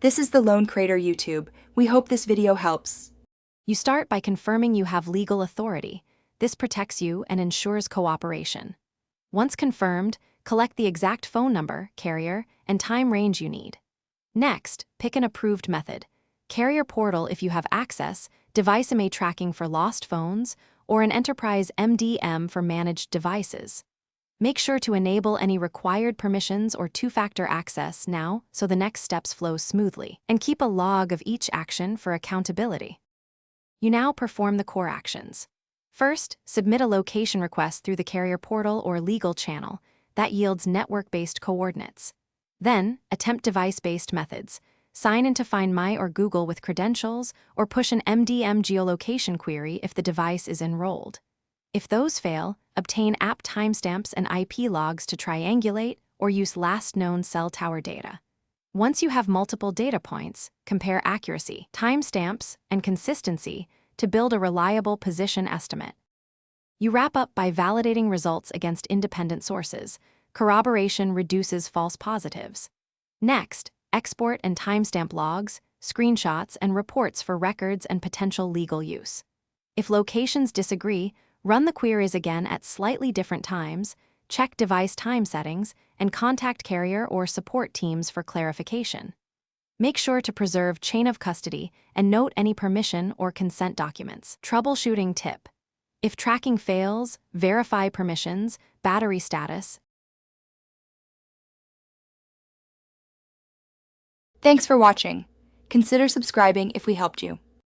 This is the Lone Crater YouTube. We hope this video helps. You start by confirming you have legal authority. This protects you and ensures cooperation. Once confirmed, collect the exact phone number, carrier, and time range you need. Next, pick an approved method: carrier portal if you have access, device MA tracking for lost phones, or an enterprise MDM for managed devices. Make sure to enable any required permissions or two-factor access now so the next steps flow smoothly, and keep a log of each action for accountability. You now perform the core actions. First, submit a location request through the carrier portal or legal channel. That yields network-based coordinates. Then, attempt device-based methods. Sign into Find My or Google with credentials, or push an MDM geolocation query if the device is enrolled. If those fail, obtain app timestamps and IP logs to triangulate, or use last known cell tower data. Once you have multiple data points, compare accuracy, timestamps, and consistency to build a reliable position estimate. You wrap up by validating results against independent sources. Corroboration reduces false positives. Next, export and timestamp logs, screenshots, and reports for records and potential legal use. If locations disagree, run the queries again at slightly different times, check device time settings, and contact carrier or support teams for clarification. Make sure to preserve chain of custody and note any permission or consent documents. Troubleshooting tip: if tracking fails, verify permissions, battery status. Thanks for watching. Consider subscribing if we helped you.